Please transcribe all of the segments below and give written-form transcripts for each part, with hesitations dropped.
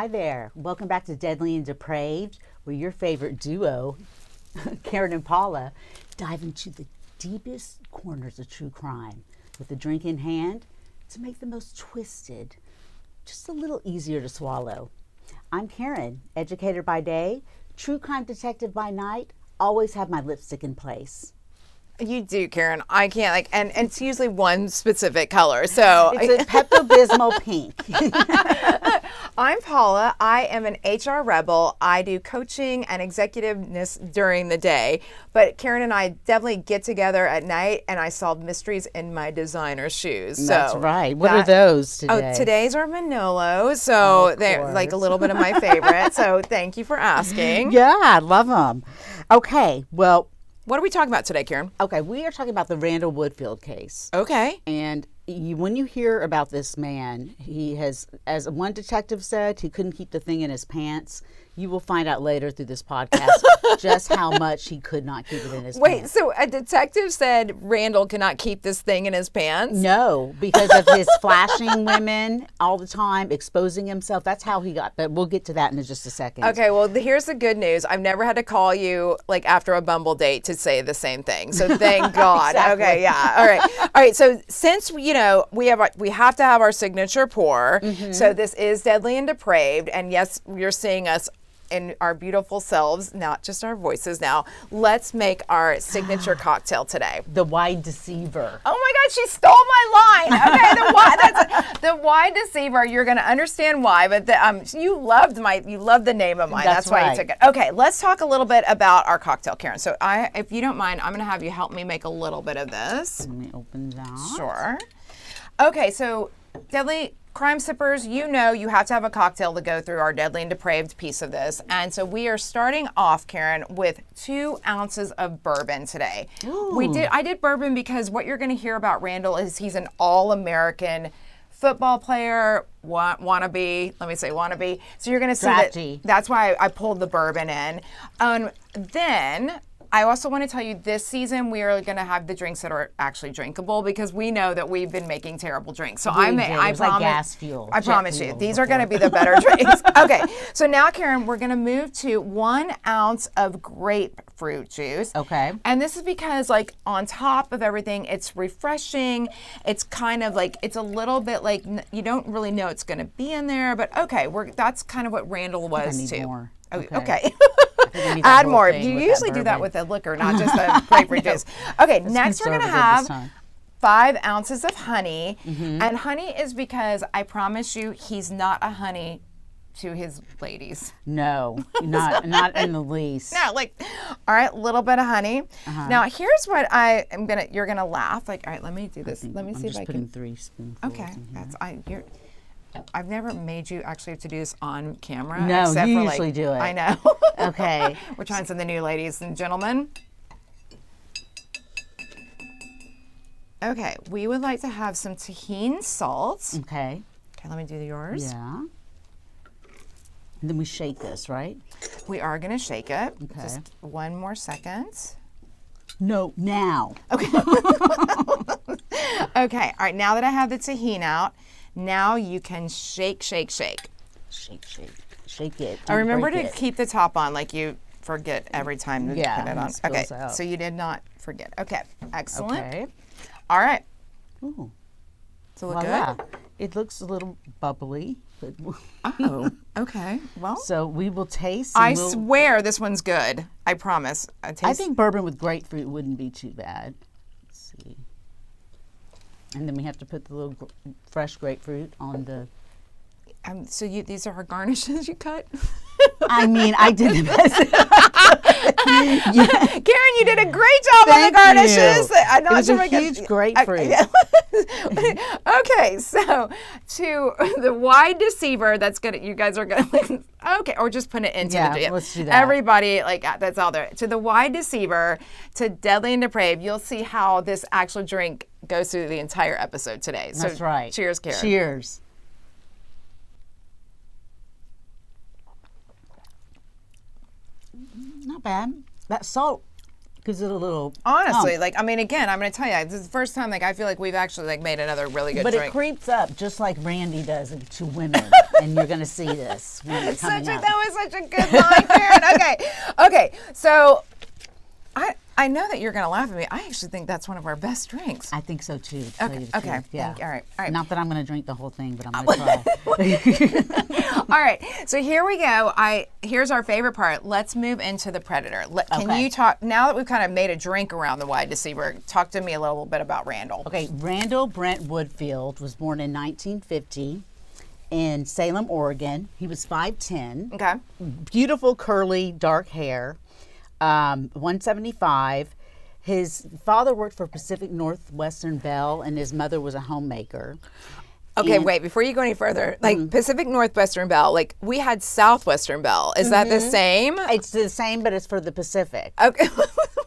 Hi there. Welcome back to Deadly and Depraved, where your favorite duo, Karen and Paula, dive into the deepest corners of true crime with a drink in hand to make the most twisted just a little easier to swallow. I'm Karen, educator by day, true crime detective by night, always have my lipstick in place. You do, Karen. I can't and it's usually one specific color. So it's a Pepto-Bismol pink. I'm Paula. I am an HR rebel. I do coaching and executiveness during the day. But Karen and I definitely get together at night and I solve mysteries in my designer shoes. So that's right. What are those today? Oh, today's are Manolos. So they're like a little bit of my favorite. So thank you for asking. Yeah, I love them. Okay, well. What are we talking about today, Karen? Okay, we are talking about the Randall Woodfield case. Okay. And when you hear about this man, he has, as one detective said, he couldn't keep the thing in his pants. You will find out later through this podcast just how much he could not keep it in his pants. Wait, so a detective said Randall cannot keep this thing in his pants? No, because of his flashing women all the time, exposing himself. That's how he got, but we'll get to that in just a second. Okay, well, here's the good news. I've never had to call you like after a Bumble date to say the same thing. So thank God. Exactly. Okay, yeah. All right. So since we have to have our signature pour. Mm-hmm. So this is Deadly and Depraved, and yes, you're seeing us in our beautiful selves, not just our voices now. Let's make our signature cocktail today. The Wide Deceiver. Oh my God, she stole my line. Okay, the Wide Deceiver. You're going to understand why, but you loved the name of mine. That's why you took it. Okay, let's talk a little bit about our cocktail, Karen. So if you don't mind, I'm going to have you help me make a little bit of this. Let me open that. Sure. Okay, so Deadly Crime Sippers, you have to have a cocktail to go through our Deadly and Depraved piece of this. And so we are starting off, Karen, with 2 ounces of bourbon today. I did bourbon because what you're going to hear about Randall is he's an all-American football player, wannabe. So you're going to see that's why I pulled the bourbon in. Then I also want to tell you this season we are going to have the drinks that are actually drinkable because we know that we've been making terrible drinks. So I promise, like gas fuel. I promise you, these are going to be the better drinks. Okay, so now Karen, we're going to move to 1 ounce of grapefruit juice. Okay. And this is because on top of everything, it's refreshing. It's kind of it's a little bit you don't really know it's going to be in there, but okay, that's kind of what Randall was I need too. More. Okay. Add more. You usually do that with the liquor, not just the grapefruit juice. Okay, next we're going to have 5 ounces of honey. Mm-hmm. And honey is because I promise you he's not a honey to his ladies. No, not in the least. No, all right, little bit of honey. Uh-huh. Now, here's what you're going to laugh. All right, let me do this. Let me see if I can. I'm just putting 3 spoonfuls. Okay, I've never made you actually have to do this on camera. No, except you for usually do it. I know. Okay. We're trying something new, ladies and gentlemen. Okay, we would like to have some tahini salt. Okay, let me do yours. Yeah. And then we shake this, right? We are going to shake it. Okay. Just 1 more second. No, now. Okay. Okay, all right, now that I have the tahini out, now you can shake. Shake it. I remember to keep the top on, you forget every time to put it on. Okay, so you did not forget. Okay, excellent. Okay. All right. Ooh. Does it look good? It looks a little bubbly. But oh, okay. Well. So we will taste. I swear this one's good. I promise. I think bourbon with grapefruit wouldn't be too bad. Let's see. And then we have to put the little fresh grapefruit on the. So these are our garnishes you cut? I mean, I did the best. Yeah. Karen, you did a great job on the garnishes. It was a huge grapefruit. Okay, so to the Wide Deceiver, you guys are gonna okay, or just put it into the let's do that. Everybody that's all there. To the Wide Deceiver, to Deadly and Depraved, you'll see how this actual drink goes through the entire episode today. So that's right. Cheers, Karen. Cheers. Not bad. That salt gives it a little. Honestly, again, I'm going to tell you, this is the first time I feel like we've actually made another really good drink. But it creeps up just like Randy does to women. and you're going to see this when it's coming up. That was such a good line, Karen. Okay. So I know that you're going to laugh at me. I actually think that's one of our best drinks. I think so too. Okay. Yeah. All right. Not that I'm going to drink the whole thing, but I'm going to try. All right. So here we go. Here's our favorite part. Let's move into the Predator. Can you talk, now that we've kind of made a drink around the Wide Deceiver, talk to me a little bit about Randall. Okay. Randall Brent Woodfield was born in 1950 in Salem, Oregon. He was 5'10". Okay. Beautiful curly dark hair. 175. His father worked for Pacific Northwestern Bell, and his mother was a homemaker. Okay, wait, before you go any further, like Pacific Northwestern Bell, like we had Southwestern Bell. Is that the same? It's the same, but it's for the Pacific. Okay.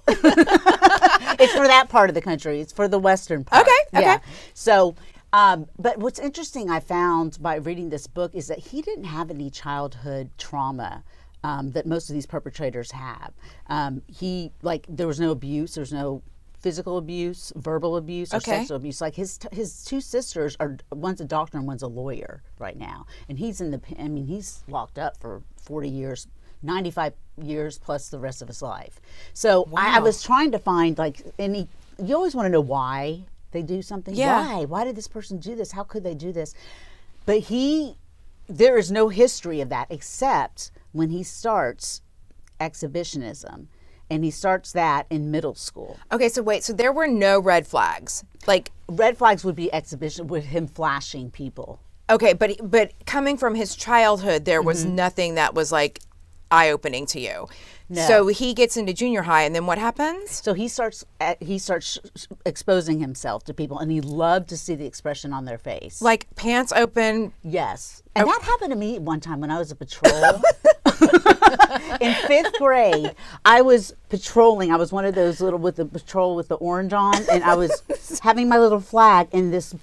It's for that part of the country. It's for the western part. Okay. Yeah. So, but what's interesting I found by reading this book is that he didn't have any childhood trauma that most of these perpetrators have. There was no abuse. There's no physical abuse, verbal abuse, or sexual abuse. Like his two sisters one's a doctor and one's a lawyer right now, and he's he's locked up for 40 years, 95 years plus the rest of his life. So I was trying to find you always want to know why they do something. Yeah. Why did this person do this? How could they do this? But there is no history of that except when he starts exhibitionism, and he starts that in middle school. Okay, so wait, so there were no red flags? Like red flags would be exhibition with him flashing people. Okay, but coming from his childhood, there was nothing that was like eye-opening to you. No. So he gets into junior high, and then what happens? So he starts exposing himself to people, and he loved to see the expression on their face. Like pants open. Yes. And that happened to me one time when I was a patrol. In 5th grade, I was patrolling. I was one of those with the patrol with the orange on, and I was having my little flag, and this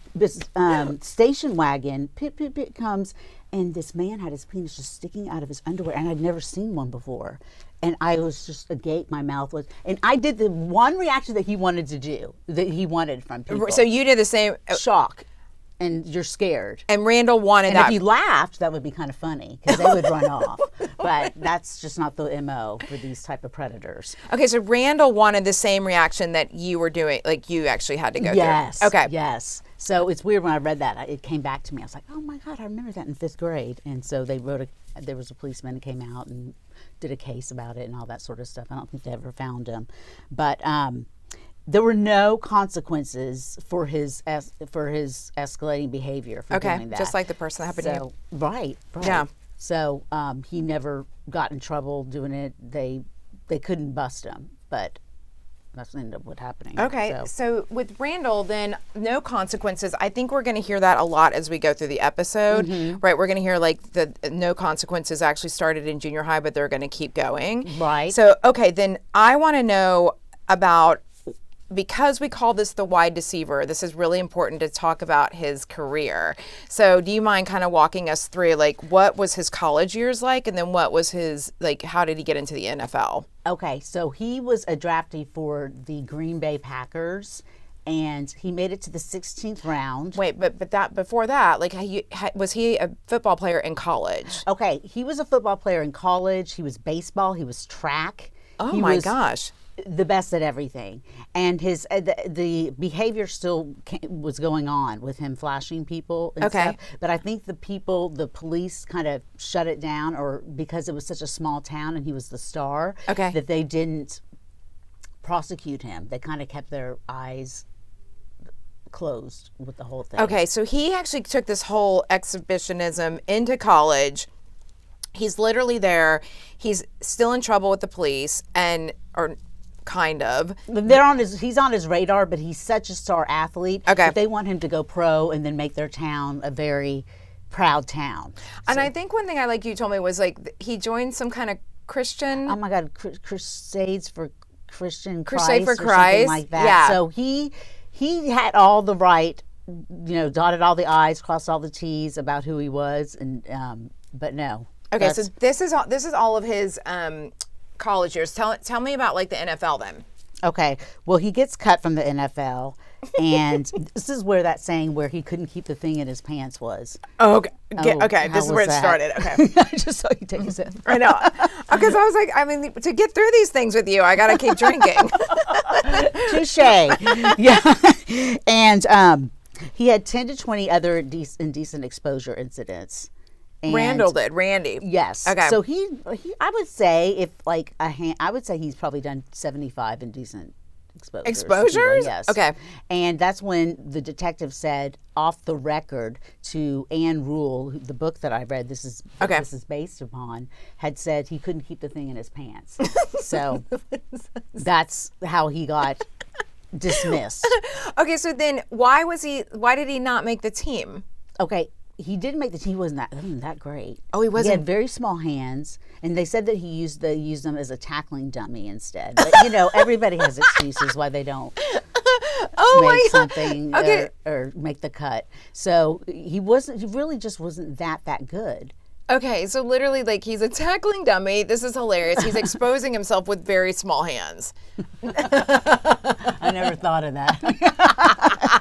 station wagon, pit comes, and this man had his penis just sticking out of his underwear, and I'd never seen one before. And I was just agape, my mouth was, and I did the one reaction that he wanted to do, that he wanted from people. So you did the same. Shock. And you're scared. And Randall wanted that. And if he laughed, that would be kind of funny because they would run off. But that's just not the MO for these type of predators. Okay, so Randall wanted the same reaction that you were doing, like you actually had to go through. Okay. Yes. So it's weird when I read that. It came back to me. I was like, oh my God, I remember that in 5th grade. And so there was a policeman who came out and did a case about it and all that sort of stuff. I don't think they ever found him. But there were no consequences for his escalating behavior for doing that. Just like the person that happened to you. Right. Yeah. So he never got in trouble doing it. They couldn't bust him, but that's what ended up happening. Okay, so with Randall, then no consequences. I think we're going to hear that a lot as we go through the episode, right? We're going to hear the no consequences actually started in junior high, but they're going to keep going. Right. So, okay, then I want to know about, because we call this the Wide Deceiver, this is really important to talk about his career. So do you mind kind of walking us through, what was his college years like, and then what was his, how did he get into the NFL? Okay, so he was a draftee for the Green Bay Packers, and he made it to the 16th round. Wait, but that before that, was he a football player in college? Okay, he was a football player in college. He was baseball. He was track. Oh my gosh. The best at everything, and his the behavior still was going on with him flashing people and stuff. But I think the police kind of shut it down, or because it was such a small town and he was the star, that they didn't prosecute him. They kind of kept their eyes closed with the whole thing. Okay, so he actually took this whole exhibitionism into college. He's literally there. He's still in trouble with the police, or kind of. He's on his radar, but he's such a star athlete. That they want him to go pro and then make their town a very proud town. And I think one thing you told me was he joined some kind of Christian. Oh my God, Crusades for Christian Crusade Christ for Christ, or something like that. Yeah. So he had all the right, dotted all the I's, crossed all the T's about who he was, and but no. Okay, so this is all of his college years. Tell me about the NFL then. Okay, well, he gets cut from the NFL, And this is where that saying where he couldn't keep the thing in his pants was. Okay. Oh, Okay. how This is was where it that? started. Okay. I just saw you take a sip. I know. Because I was like, I mean, to get through these things with you, I got to keep drinking. Touche. Yeah. And he had 10 to 20 other indecent exposure incidents. And Randall did. Randy. Yes. Okay. So he I would say if like I would say he's probably done 75 indecent exposures. Exposures? Yes. Okay. And that's when the detective said off the record to Anne Rule, the book that I read, this is based upon, had said he couldn't keep the thing in his pants. So that's how he got dismissed. Okay, so then why did he not make the team? Okay. He didn't make the team. He wasn't that great. Oh, he wasn't? He had very small hands, and they said that he used them as a tackling dummy instead. But, everybody has excuses why they don't make something or make the cut. So he really just wasn't that good. Okay, so literally, like, he's a tackling dummy. This is hilarious. He's exposing himself with very small hands. I never thought of that.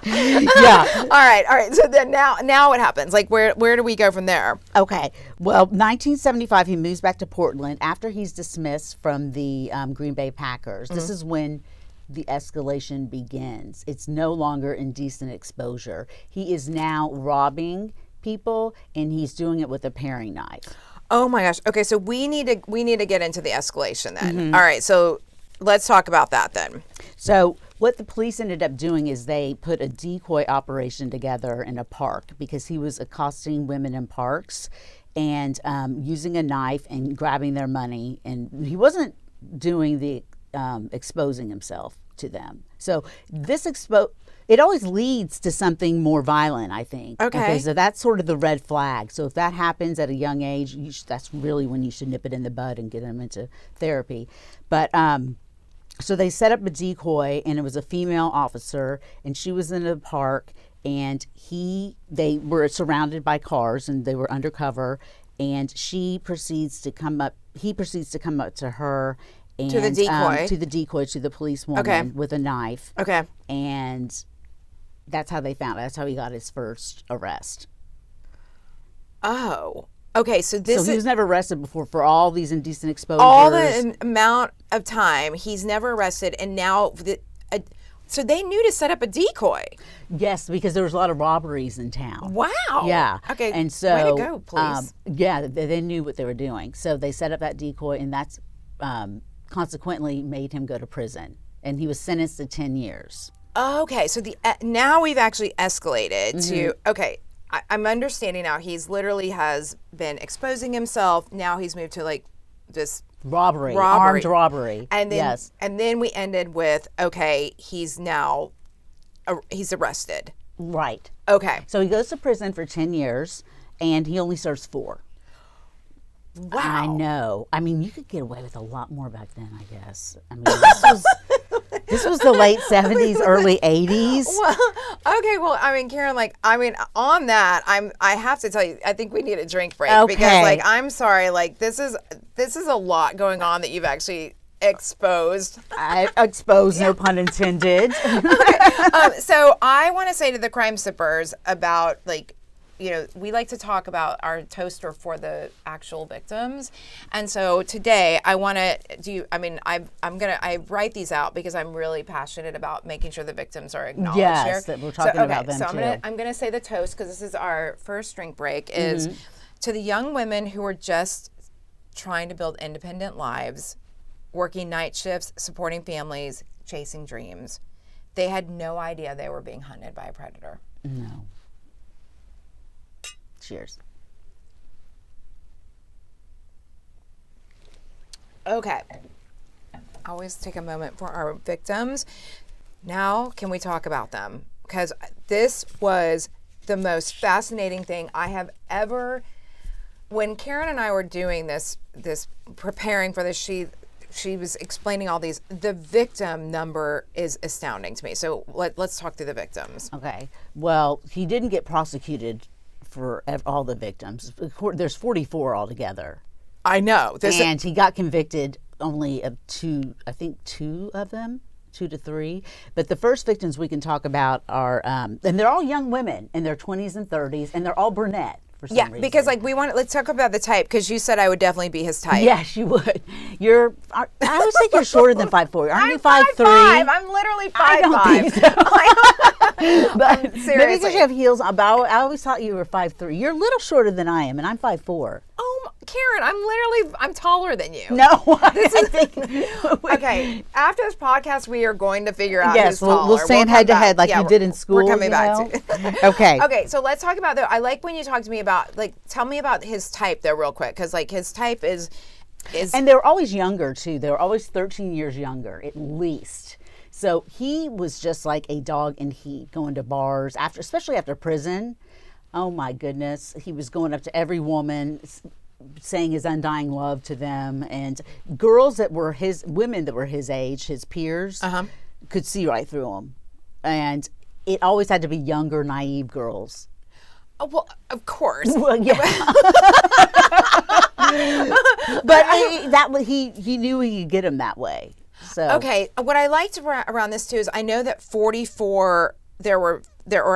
Yeah. All right. So then now what happens? Like, where do we go from there? Okay. Well, 1975, he moves back to Portland after he's dismissed from the Green Bay Packers. This is when the escalation begins. It's no longer indecent exposure. He is now robbing people, and he's doing it with a paring knife. Oh my gosh. Okay, so we need to get into the escalation then. All right, so let's talk about that then. So what the police ended up doing is they put a decoy operation together in a park because he was accosting women in parks and using a knife and grabbing their money, and he wasn't doing the exposing himself to them. So this it always leads to something more violent, I think. Okay. So that's sort of the red flag. So if that happens at a young age, that's really when you should nip it in the bud and get them into therapy. But so they set up a decoy, and it was a female officer, and she was in a park, and they were surrounded by cars, and they were undercover, and he proceeds to come up to her. And, to the decoy? To the police woman with a knife. Okay. And that's how they found it. That's how he got his first arrest. Oh. Okay, so he was never arrested before for all these indecent exposures. All the amount of time he's never arrested, and now so they knew to set up a decoy. Yes, because there was a lot of robberies in town. Wow. Yeah. Okay. And so way to go, police. They knew what they were doing. So they set up that decoy, and that's consequently made him go to prison, and he was sentenced to 10 years. Okay, so now we've actually escalated to, okay, I'm understanding now. He's literally has been exposing himself. Now he's moved to like this robbery, armed robbery. And then, yes. And then we ended with, okay, he's now, he's arrested. Right. Okay. So he goes to prison for 10 years, and he only serves 4. Wow. I know. I mean, you could get away with a lot more back then, I guess. I mean, this was the late 70s, early 80s. Well, okay. Well, I mean, Karen, on that, I have to tell you, I think we need a drink break because, I'm sorry, this is a lot going on that you've actually exposed. I exposed, no pun intended. Okay. So I want to say to the crime sippers about we like to talk about our toaster for the actual victims. And so today I want to do, I write these out because I'm really passionate about making sure the victims are acknowledged here. Yes, that we're talking about them too. I'm going to say the toast because this is our first drink break is to the young women who are just trying to build independent lives, working night shifts, supporting families, chasing dreams. They had no idea they were being hunted by a predator. No. Cheers. Okay. Always take a moment for our victims. Now, can we talk about them? Because this was the most fascinating thing I have ever. When Karen and I were doing this preparing for this, she was explaining all these. The victim number is astounding to me. So let's talk through the victims. Okay. Well, he didn't get prosecuted for all the victims. There's 44 altogether. I know. And he got convicted only of 2 of them. 2 to 3. But the first victims we can talk about are, and they're all young women in their 20s and 30s, and they're all brunette. For some reason. Because like let's talk about the type, because you said I would definitely be his type. Yes, you would. I always think you're shorter than 5'4". Aren't you 5'3"? I'm literally 5'5". I don't think so. But seriously. maybe because you have heels on. But I always thought you were 5'3". You're a little shorter than I am, and I'm 5'4". Oh, Karen, I'm taller than you. No, Okay, after this podcast, we are going to figure out who's taller. We'll stand head to head like you did in school. We're coming back to Okay. Okay, so let's talk about I like when you talk to me about, like, tell me about his type though real quick, because like his type is. And they were always younger too. They were always 13 years younger at least. So he was just like a dog in heat, going to bars especially after prison. Oh my goodness, he was going up to every woman, saying his undying love to them, and girls that were women that were his age, his peers, could see right through him. And it always had to be younger, naive girls. Oh, well, of course. Well, yeah. But he knew he could get him that way. So okay, what I liked around this too is I know that 44 there were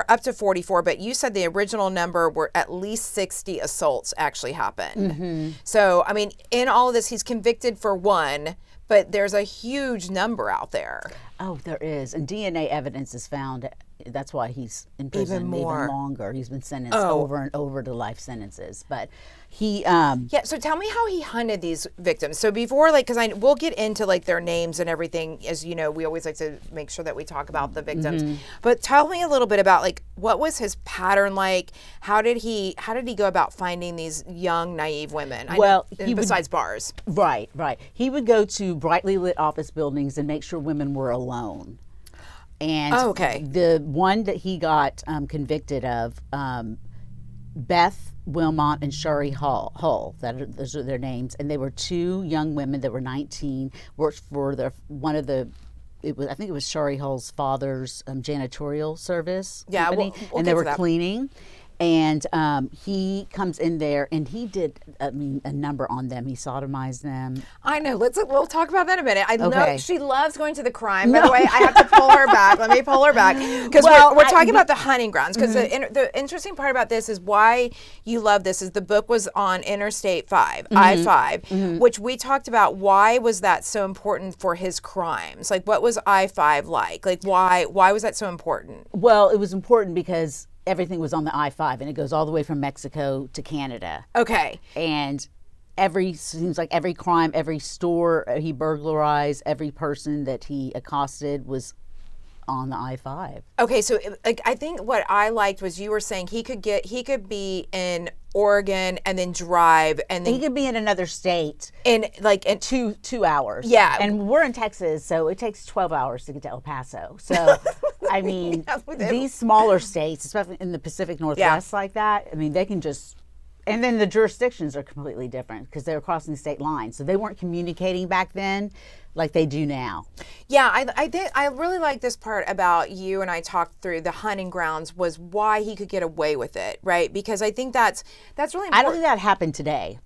up to 44, but you said the original number were at least 60 assaults actually happened. Mm-hmm. So I mean, in all of this, he's convicted for one, but there's a huge number out there. Oh, there is, and DNA evidence is found. That's why he's in prison even longer. He's been sentenced over and over to life sentences. But he so tell me how he hunted these victims. So before, like, because we'll get into like their names and everything, as you know, we always like to make sure that we talk about the victims. Mm-hmm. But tell me a little bit about, like, what was his pattern like? How did he go about finding these young, naive women? Besides bars. Right. He would go to brightly lit office buildings and make sure women were alone. And the one that he got convicted of, Beth Wilmot and Shari Hull, those are their names, and they were two young women that were 19, worked for I think it was Shari Hull's father's janitorial service company, we'll and they were cleaning. And he comes in there, and he did, a number on them. He sodomized them. I know. We'll talk about that in a minute. I know she loves going to the crime. By the way, I have to pull her back. Let me pull her back. Because we're talking about the hunting grounds. Because the interesting part about this is why you love this is the book was on Interstate 5, I-5, which we talked about. Why was that so important for his crimes? Like, what was I-5 like? Like, why was that so important? Well, it was important because everything was on the I-5, and it goes all the way from Mexico to Canada. Okay. And seems like every crime, every store he burglarized, every person that he accosted was on the I-5. Okay, so like I think what I liked was you were saying he could be in Oregon and then drive, and then he could be in another state in 2 hours. Yeah, and we're in Texas, so it takes 12 hours to get to El Paso. So I mean, these smaller states, especially in the Pacific Northwest like that, I mean, they can just. And then the jurisdictions are completely different because they were crossing state lines. So they weren't communicating back then like they do now. Yeah, I really like this part about you and I talked through the hunting grounds was why he could get away with it, right? Because I think that's really important. I don't think that happened today.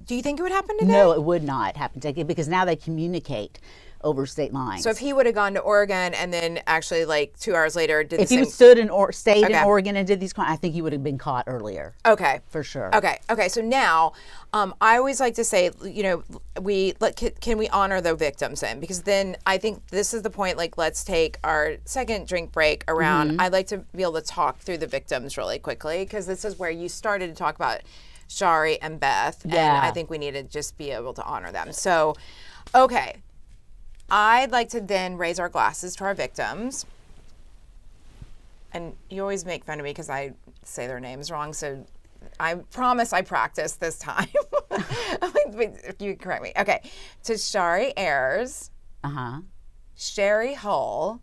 Do you think it would happen today? No, it would not happen today because now they communicate over state lines. So if he would have gone to Oregon and then actually like 2 hours later did if he stayed in Oregon and did these crimes, I think he would have been caught earlier. Okay. For sure. Okay. So now, I always like to say, you know, can we honor the victims then? Because then I think this is the point, like, let's take our second drink break around. I'd like to be able to talk through the victims really quickly because this is where you started to talk about Shari and Beth. Yeah. And I think we need to just be able to honor them. So, okay. I'd like to then raise our glasses to our victims. And you always make fun of me because I say their names wrong, so I promise I practiced this time. You correct me. Okay. To Shari Ayers. Shari Hull.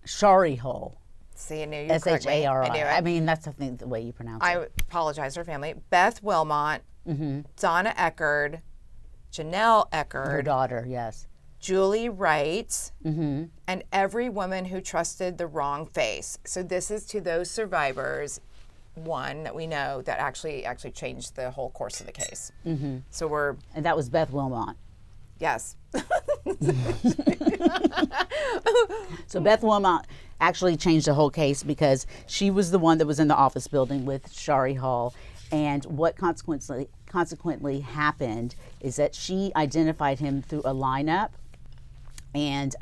Shari Hull. See, I knew you correct me. S-H-A-R-I. I knew it. I mean, that's the way you pronounce it. I apologize to her family. Beth Wilmot. Donna Eckerd. Janelle Eckerd. Her daughter, yes. Julie Wright, and every woman who trusted the wrong face. So this is to those survivors, one that we know that actually changed the whole course of the case. So and that was Beth Wilmot. Yes. So Beth Wilmot actually changed the whole case because she was the one that was in the office building with Shari Hall. And what consequently happened is that she identified him through a lineup, and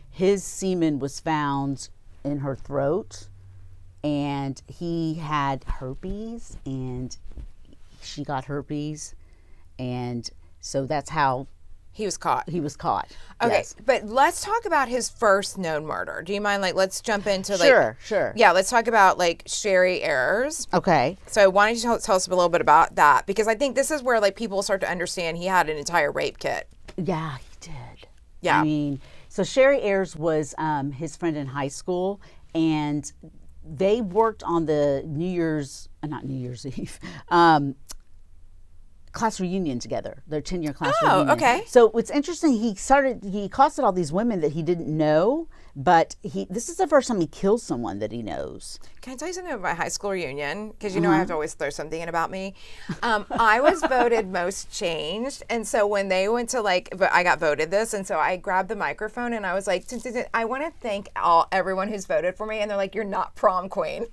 his semen was found in her throat, and he had herpes, and she got herpes, and so that's how he was caught. Okay, Yes. but let's talk about his first known murder. Do you mind? Like, let's jump into like. Sure. Yeah, let's talk about like Sherry Ayers. Okay. So why don't you tell us a little bit about that? Because I think this is where like people start to understand he had an entire rape kit. Yeah, he did. Yeah. I mean, so Sherry Ayers was his friend in high school, and they worked on the not New Year's Eve, class reunion together, their 10-year class reunion. Oh, okay. So what's interesting, he accosted all these women that he didn't know, but this is the first time he kills someone that he knows. Can I tell you something about my high school reunion? Because you know I have to always throw something in about me. I was voted most changed, and so when they went to I got voted this, and so I grabbed the microphone and I was like, I want to thank everyone who's voted for me, and they're like, you're not prom queen.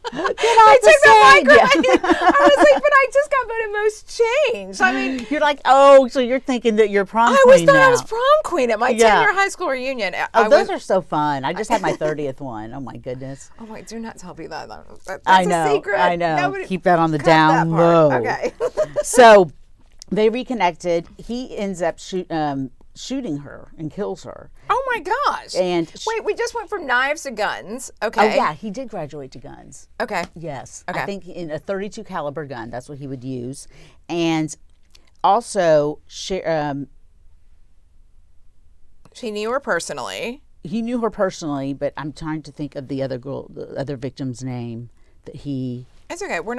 I took the microphone. I was like, but I just got voted most changed. I mean, you're like, oh, so you're thinking that you're prom queen I always thought now. I was prom queen at my 10-year high school reunion. Those are so fun. I just had my 30th one. Oh my goodness. Oh my, do not tell me that. That's a secret. I know. Nobody, keep that on the cut down that part. low. Okay. So they reconnected. He ends up shooting her and kills her. Oh my gosh. And wait, we just went from knives to guns. Okay. Oh yeah, he did graduate to guns. Okay. Yes. Okay. I think in a .32 caliber gun, that's what he would use. And also she knew her personally. He knew her personally, but I'm trying to think of the other victim's name that he. It's okay. We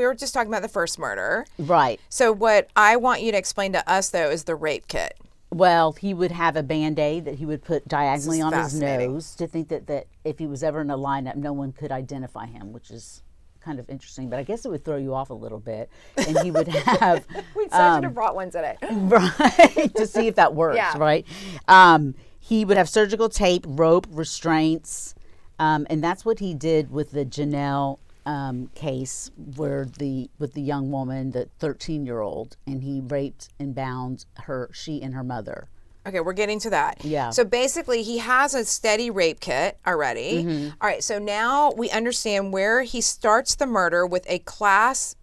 were just talking about the first murder. Right. So what I want you to explain to us though is the rape kit. Well, he would have a Band-Aid that he would put diagonally on his fascinating. nose to think that if he was ever in a lineup, no one could identify him, which is kind of interesting. But I guess it would throw you off a little bit. And he would have... We should have brought one today. Right, to see if that works, Yeah. right? He would have surgical tape, rope, restraints, and that's what he did with the Janelle case with the young woman, the 13-year-old, and he raped and bound she and her mother. Okay, we're getting to that. Yeah. So basically, he has a steady rape kit already. Mm-hmm. All right, so now we understand where he starts the murder with a class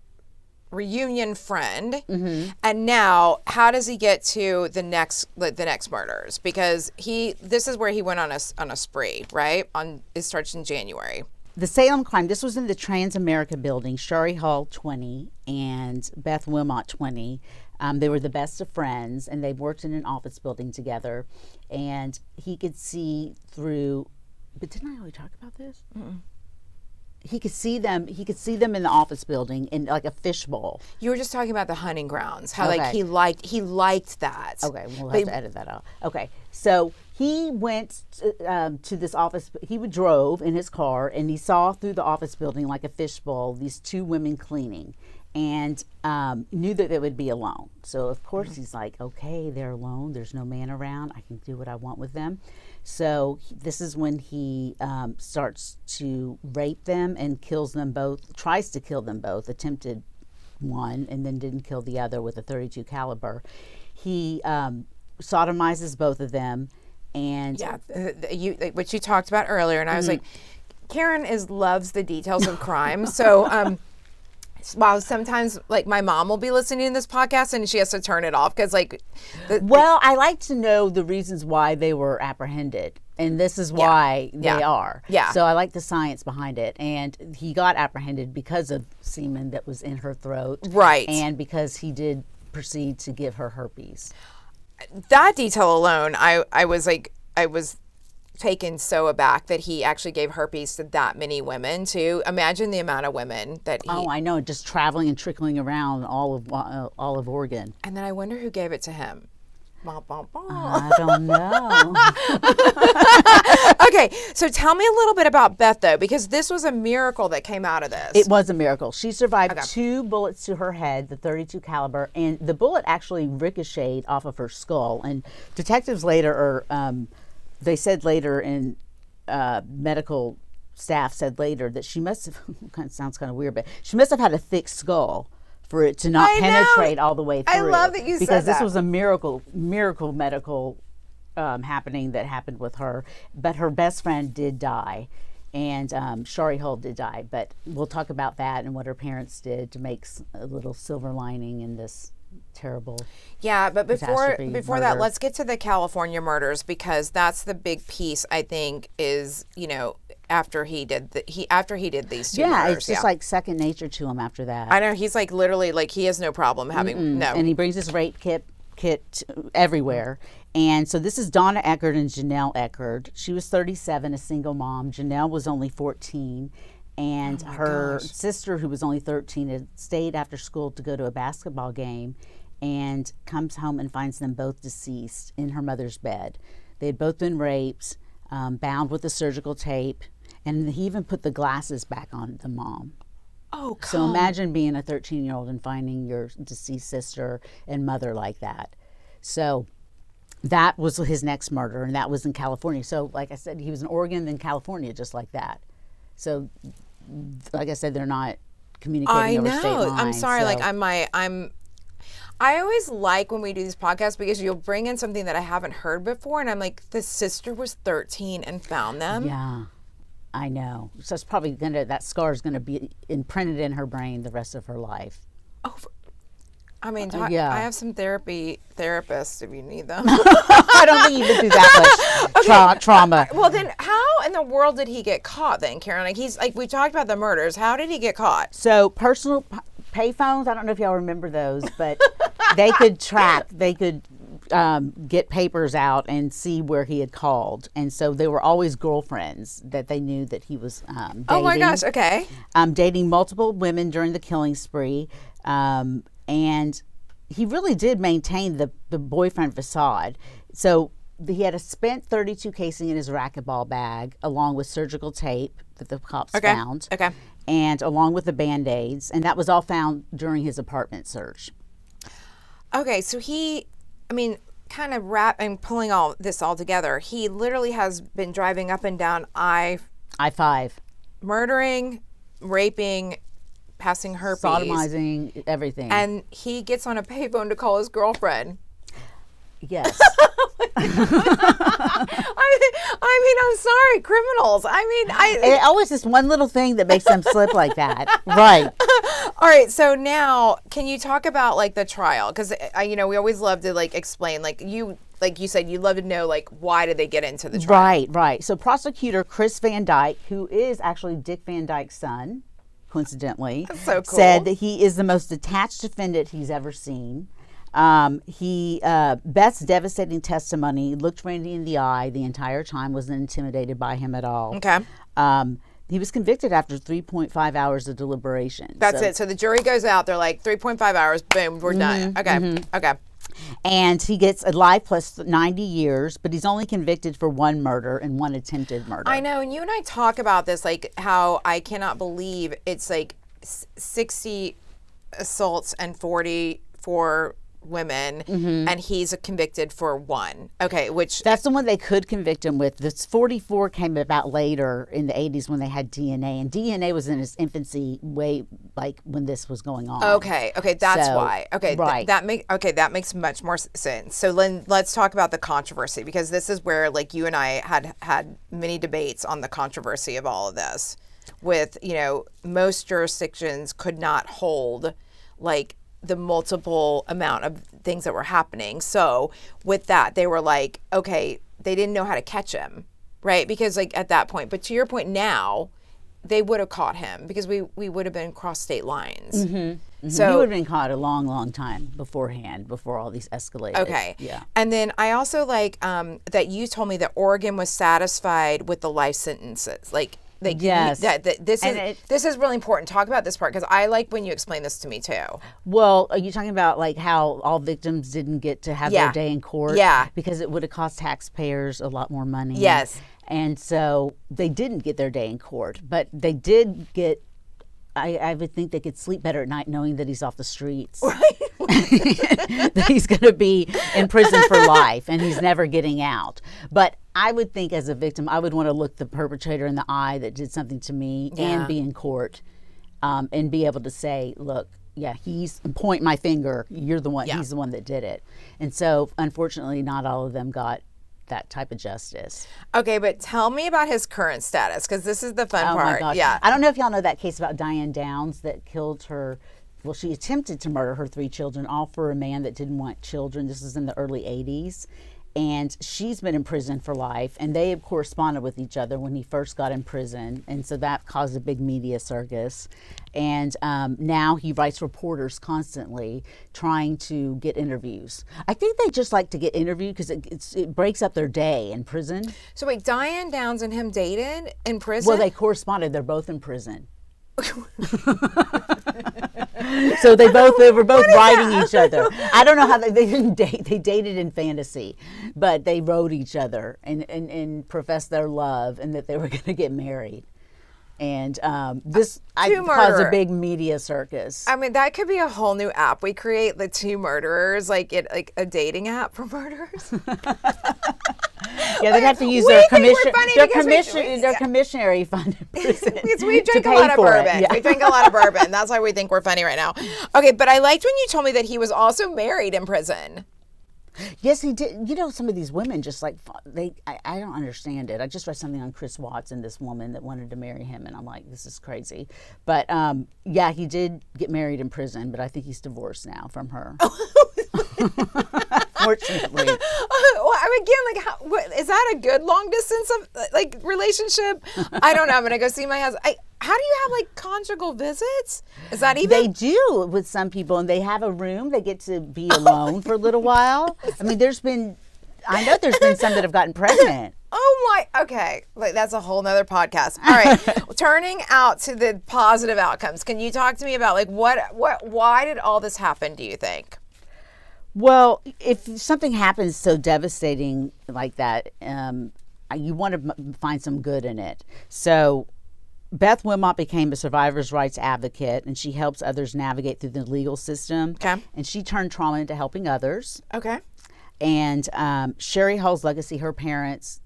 reunion friend, Mm-hmm. and now how does he get to the next murders? Because this is where he went on a spree, right? It starts in January. The Salem crime, this was in the Trans-America building, Shari Hall 20 and Beth Wilmot 20. They were the best of friends, and they worked in an office building together. And he could see through, but didn't I already talk about this? Mm-mm. He could see them in the office building in like a fishbowl. You were just talking about the hunting grounds, how Okay. like he liked that. Okay, we'll have to edit that out. Okay, so he went to this office. He drove in his car, and he saw through the office building like a fishbowl these two women cleaning, and knew that they would be alone. So of course he's like, okay, they're alone. There's no man around. I can do what I want with them. So this is when he starts to rape them and kills them both. Tries to kill them both. Attempted one and then didn't kill the other with a .32 caliber. He sodomizes both of them, and Which you talked about earlier, and I was like, Karen loves the details of crime. So while sometimes like my mom will be listening to this podcast and she has to turn it off because well, I like to know the reasons why they were apprehended, and this is why they are. Yeah. So I like the science behind it, and he got apprehended because of semen that was in her throat, right, and because he did proceed to give her herpes. That detail alone, I was taken so aback that he actually gave herpes to that many women too. Imagine the amount of women that he... Oh, I know, just traveling and trickling around all of Oregon. And then I wonder who gave it to him. I don't know. Okay, so tell me a little bit about Beth, though, because this was a miracle that came out of this. It was a miracle. She survived 2 bullets to her head, the .32 caliber, and the bullet actually ricocheted off of her skull. And detectives later, they said later, and medical staff said later that she must have, sounds kind of weird, but she must have had a thick skull for it to not penetrate all the way through. I love that you said that. Because this was a miracle medical happening that happened with her. But her best friend did die, and Shari Hull did die. But we'll talk about that and what her parents did to make a little silver lining in this terrible but before murder. that, let's get to the California murders, because that's the big piece, I think, is, after he did these 2 murders. It's just like second nature to him after that. I know, he's like literally like he has no problem having no. And he brings his rape kit everywhere. And so this is Donna Eckert and Janelle Eckert. She was 37, a single mom. Janelle was only 14. And her sister, who was only 13, had stayed after school to go to a basketball game and comes home and finds them both deceased in her mother's bed. They had both been raped, bound with a surgical tape, and he even put the glasses back on the mom. Oh, So imagine being a 13-year-old and finding your deceased sister and mother like that. So that was his next murder, and that was in California. So like I said, he was in Oregon, then California, just like that. So like I said, they're not communicating over state lines. I'm sorry. So. Like I always like when we do these podcasts, because you'll bring in something that I haven't heard before, and I'm like, the sister was 13 and found them. Yeah, I know. So it's probably that scar is gonna be imprinted in her brain the rest of her life. Oh, I mean, I have some therapists if you need them. I don't think you can do that much trauma. Well, then how in the world did he get caught then, Karen? Like, he's like, we talked about the murders. How did he get caught? So personal payphones, I don't know if y'all remember those, but they could get papers out and see where he had called. And so they were always girlfriends that they knew that he was dating. Oh my gosh, okay. Dating multiple women during the killing spree. And he really did maintain the boyfriend facade. So he had a spent .32 casing in his racquetball bag, along with surgical tape that the cops found. Okay. And along with the Band-Aids. And that was all found during his apartment search. Okay, so kind of pulling all this all together, he literally has been driving up and down I-5. Murdering, raping, passing herpes. Sodomizing, everything. And he gets on a payphone to call his girlfriend. Yes. I'm sorry, criminals. It always just one little thing that makes them slip like that. Right. All right. So now, can you talk about like the trial? Because we always love to like explain, like you said, you love to know like why did they get into the trial? Right. So prosecutor Chris Van Dyke, who is actually Dick Van Dyke's son, coincidentally, that's so cool, said that he is the most detached defendant he's ever seen. Beth's devastating testimony looked Randy in the eye the entire time, wasn't intimidated by him at all. Okay. He was convicted after 3.5 hours of deliberation. That's it. So the jury goes out. They're like 3.5 hours. Boom. We're done. Okay. Okay. And he gets a life plus 90 years, but he's only convicted for 1 murder and 1 attempted murder. I know. And you and I talk about this, like how I cannot believe it's like 60 assaults and 40 for women, and he's convicted for 1. Okay, which that's the one they could convict him with. This 44 came about later in the 80s when they had DNA, and DNA was in its infancy way like when this was going on. Okay, that's why. Okay, right. That makes much more sense. So then let's talk about the controversy, because this is where like you and I had many debates on the controversy of all of this. With most jurisdictions could not hold like the multiple amount of things that were happening. So with that, they were like, okay, they didn't know how to catch him, right? Because like at that point, but to your point now, they would have caught him because we would have been cross state lines. So he would have been caught a long, long time beforehand, before all these escalated. Okay. Yeah. And then I also like that you told me that Oregon was satisfied with the life sentences. Like like Yes. This is really important. Talk about this part because I like when you explain this to me too. Well, are you talking about like how all victims didn't get to have their day in court? Yeah. Because it would have cost taxpayers a lot more money. Yes. And so they didn't get their day in court, but they did get, I would think they could sleep better at night knowing that he's off the streets. Right. That he's going to be in prison for life and he's never getting out. But I would think as a victim, I would want to look the perpetrator in the eye that did something to me and be in court and be able to say, look, he's point my finger. You're the one. Yeah. He's the one that did it. And so, unfortunately, not all of them got that type of justice. Okay, but tell me about his current status because this is the fun part. My gosh. Yeah. I don't know if y'all know that case about Diane Downs that killed her. Well, she attempted to murder her 3 children, all for a man that didn't want children. This was in the early 80s. And she's been in prison for life. And they have corresponded with each other when he first got in prison. And so that caused a big media circus. And now he writes reporters constantly trying to get interviews. I think they just like to get interviewed because it breaks up their day in prison. So wait, Diane Downs and him dated in prison? Well, they corresponded. They're both in prison. So they were both writing each other. I don't know how they didn't date. They dated in fantasy, but they wrote each other and professed their love and that they were going to get married. And this caused a big media circus. I mean, that could be a whole new app. We create the 2 murderers, like a dating app for murderers. Yeah, they'd have to use their commissionary fund in prison. Because we drink a lot of bourbon. Yeah. We drink a lot of bourbon. That's why we think we're funny right now. Okay, but I liked when you told me that he was also married in prison. Yes, he did. You know, some of these women just like, I don't understand it. I just read something on Chris Watson, this woman that wanted to marry him, and I'm like, this is crazy. But yeah, he did get married in prison, but I think he's divorced now from her. Fortunately. Well, I mean, again, is that a good long distance of relationship? I don't know. I'm gonna go see my husband. How do you have like conjugal visits? Is that even? They do with some people, and they have a room. They get to be alone for a little while. I mean, I know there's been some that have gotten pregnant. Oh my, okay. Like that's a whole nother podcast. All right. Turning out to the positive outcomes. Can you talk to me about like why did all this happen, do you think? Well, if something happens so devastating like that, you want to find some good in it. So Beth Wilmot became a survivors' rights advocate, and she helps others navigate through the legal system. Okay. And she turned trauma into helping others. Okay. And Sherry Hull's legacy, her parents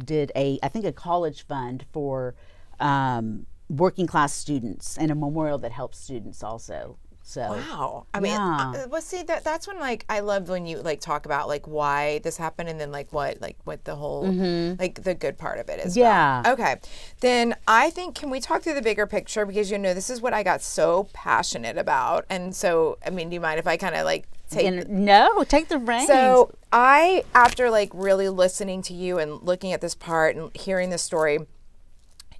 did I think a college fund for working class students and a memorial that helps students also. So, wow. I mean, well, see, that's when, like, I love when you, like, talk about, like, why this happened and then, like, what the whole, like, the good part of it is. Yeah. About. Okay. Then I think, can we talk through the bigger picture? Because, you know, this is what I got so passionate about. And so, I mean, do you mind if I kind of, like, take the reins. So after, like, really listening to you and looking at this part and hearing this story,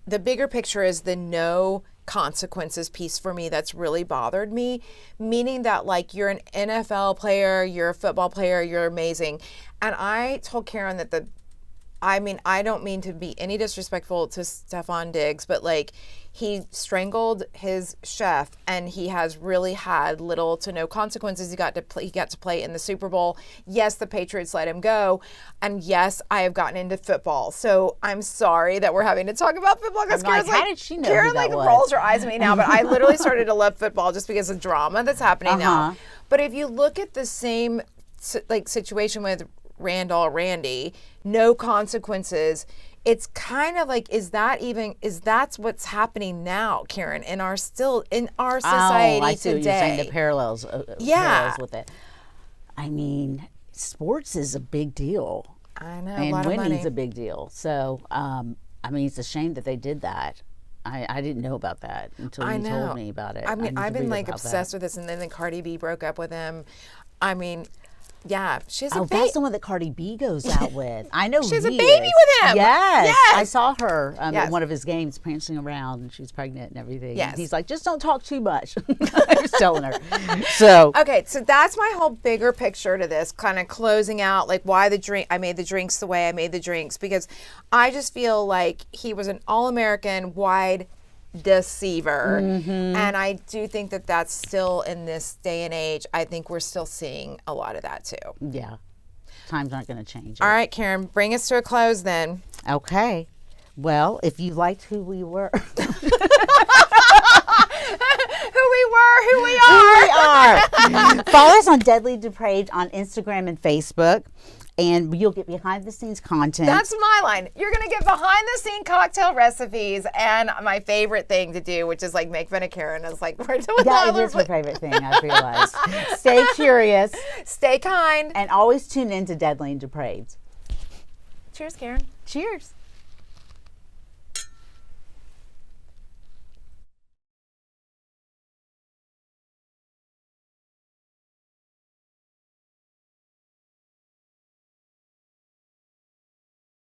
the bigger picture is the no consequences piece for me that's really bothered me, meaning that like you're an NFL player, you're a football player, you're amazing. And I told Karen that I don't mean to be any disrespectful to Stefan Diggs, but like he strangled his chef and he has really had little to no consequences. He got to play in the Super Bowl. Yes, the Patriots let him go. And yes, I have gotten into football. So I'm sorry that we're having to talk about football because Karen's how did she know Karen like rolls her eyes at me now, but I literally started to love football just because of drama that's happening now. But if you look at the same like situation with Randy, no consequences. It's kind of like, is that what's happening now, Karen, in our society today? I see what you're saying, the parallels with it. I mean, sports is a big deal. I know, and a lot of money. winning's a big deal. So, I mean, it's a shame that they did that. I didn't know about that until you told me about it. I mean, I've been like obsessed with this, and then Cardi B broke up with him. I mean, Yeah, she's a Oh, baby. that's the one that Cardi B goes out with. I know She's who a he baby is. with him. Yes. Yes. I saw her Yes. at one of his games prancing around, and she's pregnant and everything. Yes. And he's like, just don't talk too much. I was telling her. So, Okay, so that's my whole bigger picture to this, kind of closing out like why I made the drinks the way I made the drinks, because I just feel like he was an all-American wide deceiver. And I do think that that's still in this day and age. I think we're still seeing a lot of that too. yeah, times aren't going to change. All right, Karen, bring us to a close then. Okay. Well, if you liked who we were, Who we are. follow us on Deadly Depraved on Instagram and Facebook, and you'll get behind the scenes content. That's my line. You're going to get behind the scene cocktail recipes and my favorite thing to do, which is like make fun of Karen. It's like, we're doing that is my favorite thing, I've realized. Stay curious Stay kind. and always tune in to Deadly and Depraved. Cheers, Karen. Cheers.